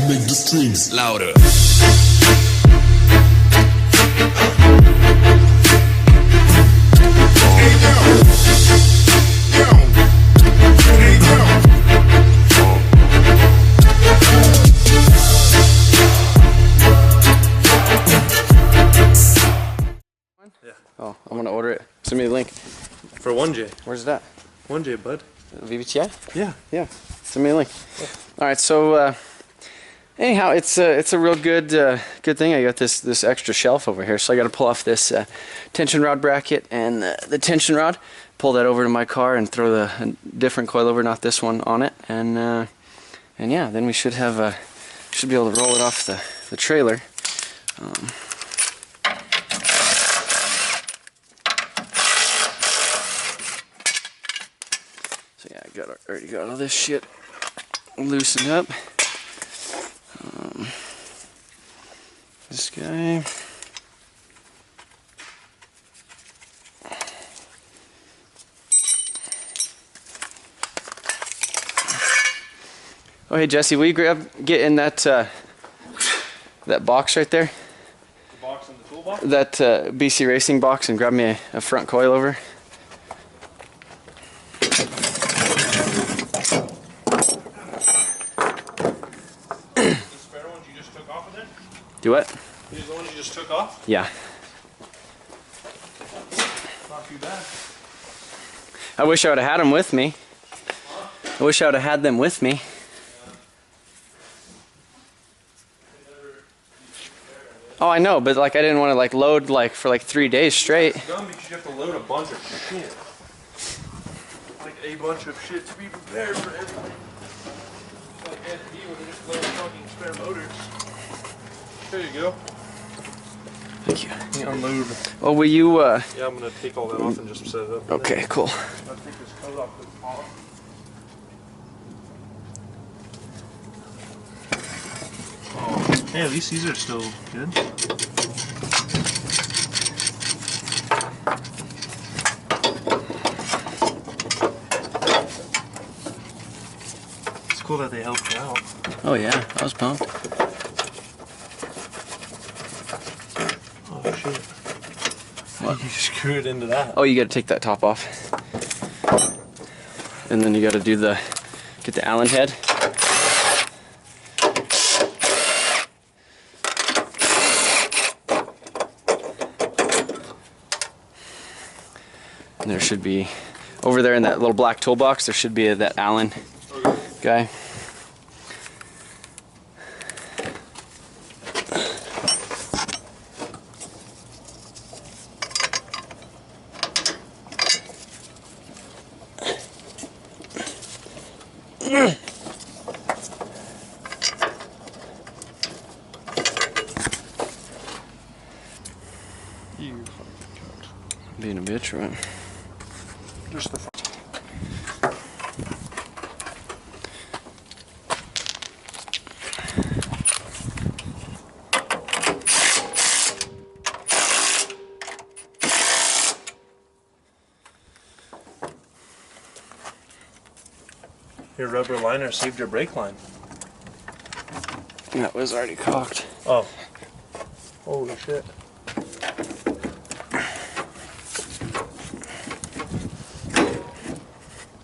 make the strings louder. Yeah. Oh, I'm gonna order it. Send me the link. For 1J. Where's that? 1J, bud. VBTI? Yeah. Yeah. Send me a link. All right. So anyhow, it's a real good thing. I got this extra shelf over here, so I got to pull off this tension rod bracket and the tension rod. Pull that over to my car and throw a different coilover, not this one, on it, and yeah, then we should have should be able to roll it off the trailer. So yeah, I already got all this shit loosened up. This guy. Oh hey Jesse, will you get in that box right there? The box in the toolbox? That BC Racing box, and grab me a front coilover. The spare ones you just took off of there? Do what? These are the ones you just took off? Yeah. Not too bad. I wish I would have had them with me. I wish I would have had them with me. Oh, I know, but like I didn't want to like load like for like 3 days straight. It's dumb because you have to load a bunch of shit. Like a bunch of shit to be prepared for everything. Like SD would have just loaded fucking spare motors. There you go. Thank you. Yeah, unload. Oh, will you? Yeah, I'm gonna take all that off and just set it up. Okay, cool. I'll take this coat off the top. Hey, at least these are still good. It's cool that they helped you out. Oh yeah, I was pumped. Oh shit. What? You screw it into that. Oh, you got to take that top off, and then you got to do get the Allen head. And there should be, over there in that little black toolbox, there should be that Allen guy. You Being a bitch, right? just the Your rubber liner saved your brake line. That was already cocked. Oh. Holy shit.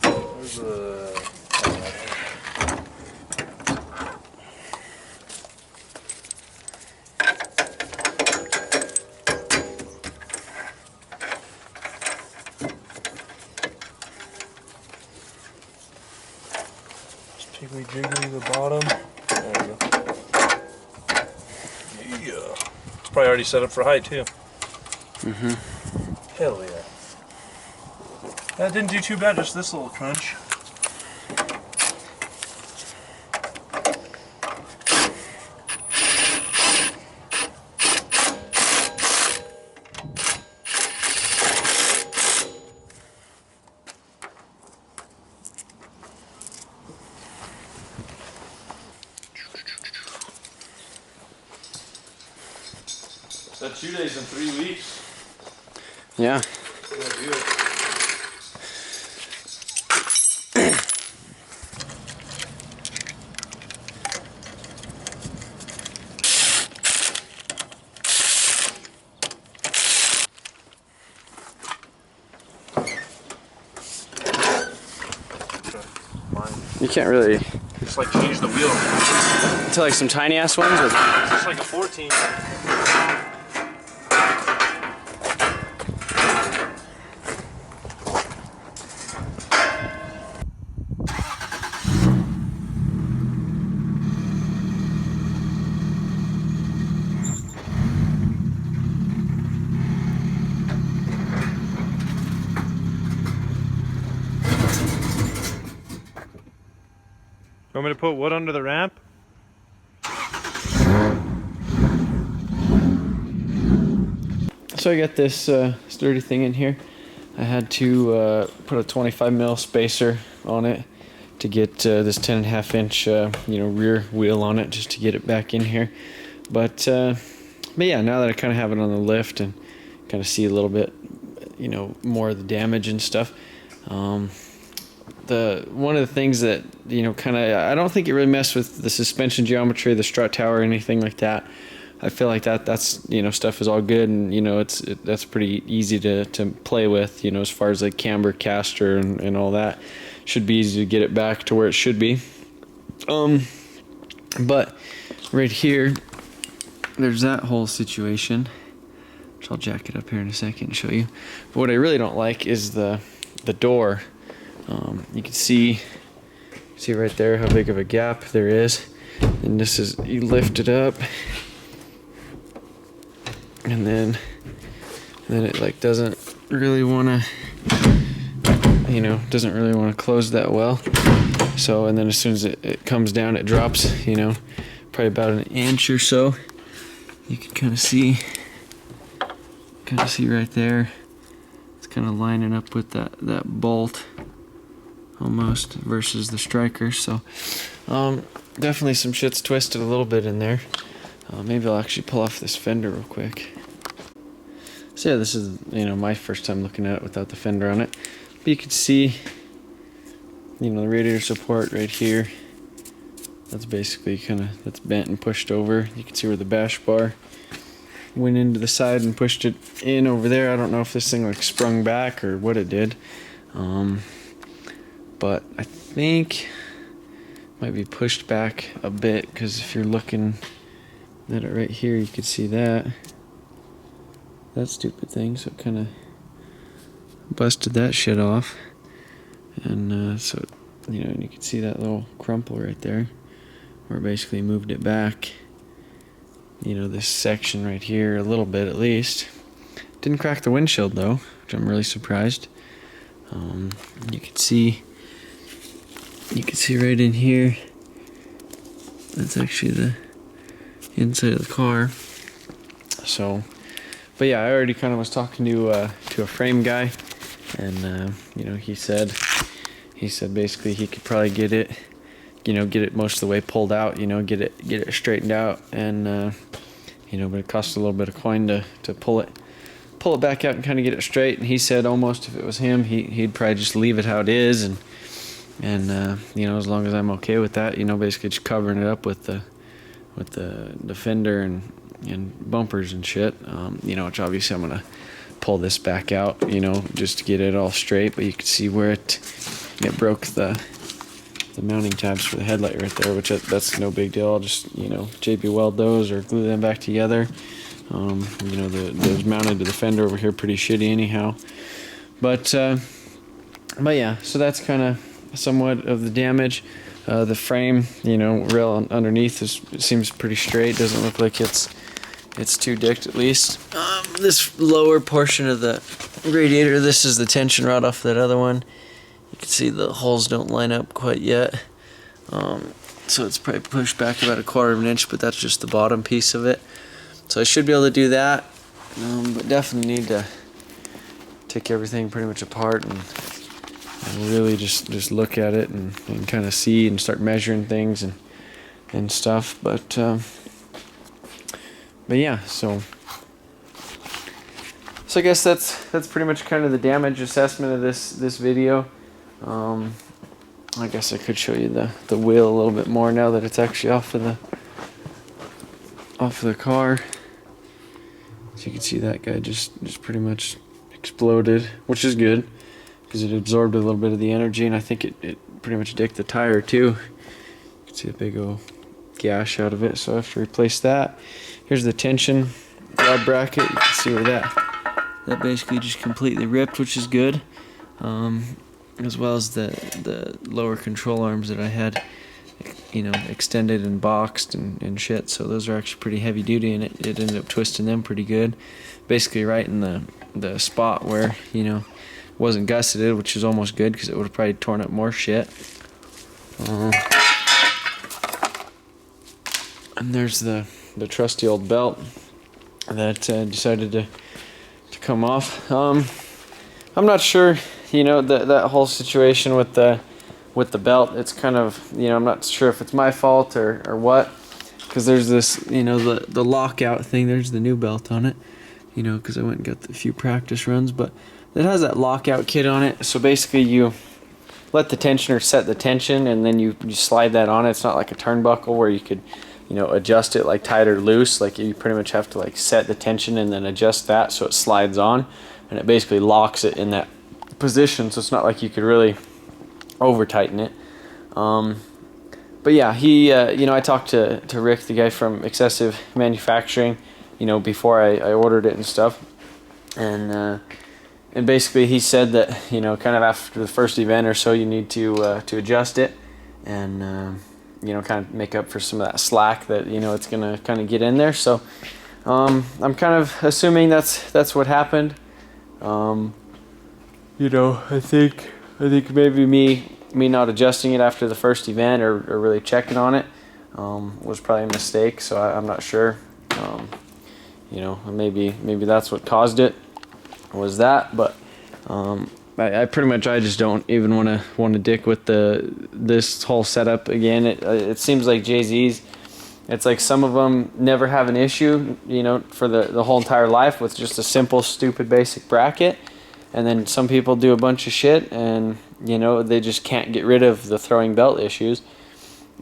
There's a... Just piggly jiggly the bottom. There we go. Yeah. It's probably already set up for height too. Mm-hmm. Hell yeah. That didn't do too bad, just this little crunch. That 2 days and 3 weeks. Yeah. Do it. You can't really. Just like change the wheel. To like some tiny ass ones? Or? Just like a 14. You want me to put wood under the ramp? So I got this sturdy thing in here. I had to put a 25 mil spacer on it to get this 10.5 inch rear wheel on it, just to get it back in here. But yeah, now that I kind of have it on the lift and kind of see a little bit, more of the damage and stuff. One of the things that I don't think it really messed with the suspension geometry, the strut tower, or anything like that. I feel like that's stuff is all good, and that's pretty easy to play with, as far as like camber, caster, and all that. Should be easy to get it back to where it should be. But right here, there's that whole situation, which I'll jack it up here in a second and show you. But what I really don't like is the door. You can see right there how big of a gap there is, and this is, you lift it up, and then it like doesn't really want to close that well. So, and then as soon as it comes down, it drops, probably about an inch or so. You can kind of see right there, it's kind of lining up with that bolt almost versus the striker. So definitely some shit's twisted a little bit in there. Maybe I'll actually pull off this fender real quick. So yeah, this is my first time looking at it without the fender on it. But you can see the radiator support right here. That's basically that's bent and pushed over. You can see where the bash bar went into the side and pushed it in over there. I don't know if this thing like sprung back or what it did. But I think it might be pushed back a bit, because if you're looking at it right here, you can see that stupid thing. So it kind of busted that shit off, and so and you can see that little crumple right there, where it basically moved it back. This section right here a little bit at least. Didn't crack the windshield though, which I'm really surprised. You can see right in here, that's actually the inside of the car. So, but yeah, I already kind of was talking to a frame guy, and he said basically he could probably get it most of the way pulled out, get it straightened out, and but it costs a little bit of coin to pull it back out and kind of get it straight. And he said almost if it was him, he'd probably just leave it how it is, and as long as I'm okay with that, basically just covering it up with the fender and bumpers and shit, which obviously I'm gonna pull this back out, just to get it all straight. But you can see where it broke the mounting tabs for the headlight right there, which that's no big deal. I'll just JB weld those or glue them back together. Those mounted to the fender over here pretty shitty anyhow. But yeah, so that's kind of somewhat of the damage. The frame, rail underneath seems pretty straight. Doesn't look like it's too dicked, at least. This lower portion of the radiator, this is the tension rod off that other one. You can see the holes don't line up quite yet. So it's probably pushed back about 1/4 of an inch, but that's just the bottom piece of it. So I should be able to do that, but definitely need to take everything pretty much apart and really just look at it and kind of see and start measuring things and stuff. But yeah, so I guess that's pretty much kind of the damage assessment of this video. I guess I could show you the wheel a little bit more now that it's actually off of the car. So you can see that guy just pretty much exploded, which is good because it absorbed a little bit of the energy, and I think it pretty much dicked the tire too. You can see a big old gash out of it, so I have to replace that. Here's the tension rod bracket. You can see where that basically just completely ripped, which is good. As well as the lower control arms that I had, you know, extended and boxed and shit. So those are actually pretty heavy duty, and it ended up twisting them pretty good. Basically right in the spot where, you know, wasn't gusseted, which is almost good because it would have probably torn up more shit. And there's the trusty old belt that decided to come off. I'm not sure, you know, that whole situation with the belt. It's kind of, you know, I'm not sure if it's my fault or what, because there's this, you know, the lockout thing. There's the new belt on it, you know, because I went and got a few practice runs, but it has that lockout kit on it. So basically you let the tensioner set the tension, and then you slide that on it. It's not like a turnbuckle where you could, you know, adjust it like tight or loose. Like you pretty much have to like set the tension and then adjust that so it slides on, and it basically locks it in that position. So it's not like you could really over tighten it. But yeah, he, you know, I talked to Rick, the guy from Excessive Manufacturing, you know, before I ordered it and stuff, and basically he said that, you know, kind of after the first event or so, you need to adjust it and you know, kind of make up for some of that slack that, you know, it's gonna kind of get in there. So I'm kind of assuming that's what happened. You know, I think maybe me not adjusting it after the first event or really checking on it was probably a mistake. So I'm not sure. You know, maybe that's what caused it, was that. But I pretty much, I just don't even want to dick with this whole setup again. It seems like Jay-Z's, it's like some of them never have an issue, you know, for the whole entire life with just a simple, stupid, basic bracket. And then some people do a bunch of shit and, you know, they just can't get rid of the throwing belt issues.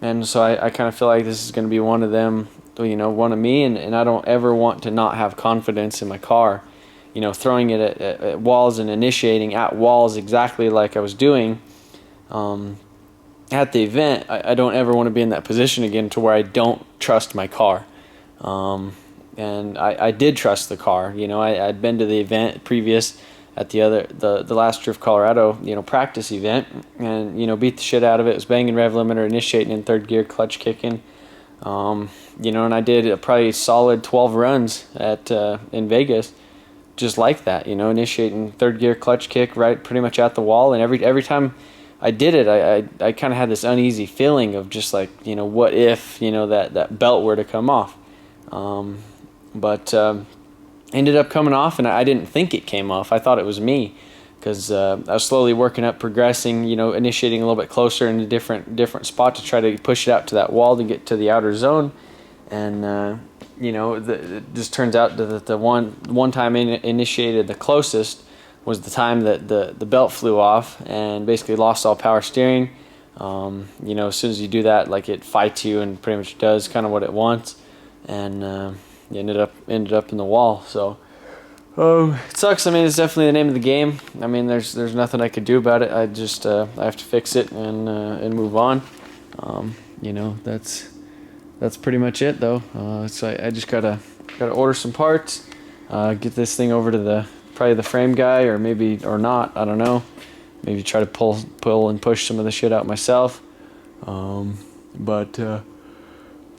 And so I kind of feel like this is going to be one of them, you know, one of me. And I don't ever want to not have confidence in my car. You know, throwing it at walls and initiating at walls exactly like I was doing at the event. I don't ever want to be in that position again to where I don't trust my car. And I did trust the car. You know, I'd been to the event previous at the last Drift Colorado, you know, practice event, and, you know, beat the shit out of it. It was banging rev limiter, initiating in third gear, clutch kicking. You know, and I did a probably solid 12 runs in Vegas. Just like that, you know, initiating third gear, clutch kick right pretty much at the wall, and every time I did it, I kind of had this uneasy feeling of just like, you know, what if, you know, that belt were to come off. But ended up coming off, and I didn't think it came off. I thought it was me, because I was slowly working up, progressing, you know, initiating a little bit closer in a different spot to try to push it out to that wall to get to the outer zone, and you know, it just turns out that the one time initiated the closest was the time that the belt flew off and basically lost all power steering. You know, as soon as you do that, like, it fights you and pretty much does kind of what it wants, and you ended up in the wall. So it sucks. I mean, it's definitely the name of the game. I mean, there's nothing I could do about it. I just I have to fix it and move on. You know, that's pretty much it, though. So I just gotta order some parts, get this thing over to probably the frame guy, or not. I don't know. Maybe try to pull and push some of the shit out myself. But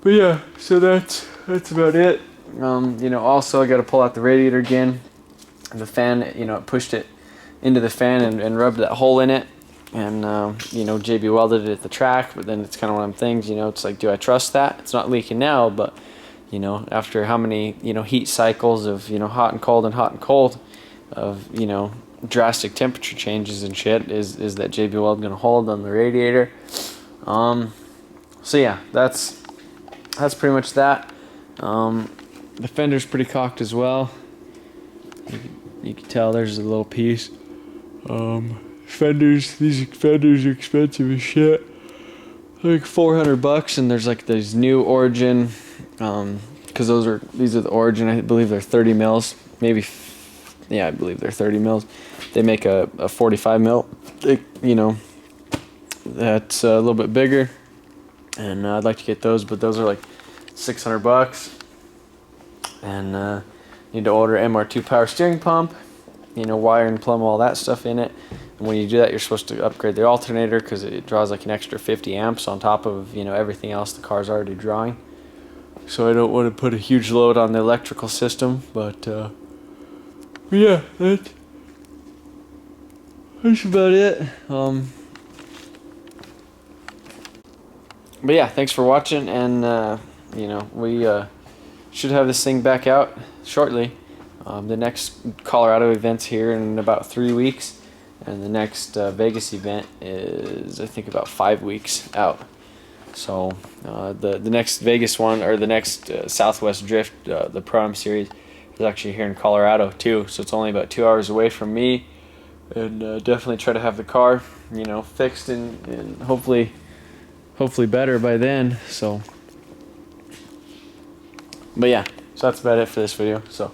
yeah. So that's about it. You know, also I gotta pull out the radiator again. The fan, you know, it pushed it into the fan and rubbed that hole in it. And, you know, JB welded it at the track, but then it's kind of one of them things, you know, it's like, do I trust that? It's not leaking now, but, you know, after how many, you know, heat cycles of, you know, hot and cold of, you know, drastic temperature changes and shit, is that JB weld going to hold on the radiator? So yeah, that's pretty much that. The fender's pretty cocked as well. You can tell there's a little piece. These fenders are expensive as shit. Like $400, and there's like these new Origin, because these are the Origin. I believe they're 30 mils, maybe. Yeah, I believe they're 30 mils. They make a 45 mil. You know, that's a little bit bigger, and I'd like to get those, but those are like $600. And need to order MR2 power steering pump, you know, wire and plumb all that stuff in it. And when you do that, you're supposed to upgrade the alternator because it draws like an extra 50 amps on top of, you know, everything else the car's already drawing. So I don't want to put a huge load on the electrical system, but yeah, that's about it. But yeah, thanks for watching, and you know, we should have this thing back out shortly. The next Colorado event's here in about 3 weeks, and the next Vegas event is, I think, about 5 weeks out. So the next Vegas one, or the next Southwest Drift, the Pro-Am series, is actually here in Colorado too. So it's only about 2 hours away from me, and definitely try to have the car, you know, fixed and hopefully better by then. So, but yeah, so that's about it for this video. So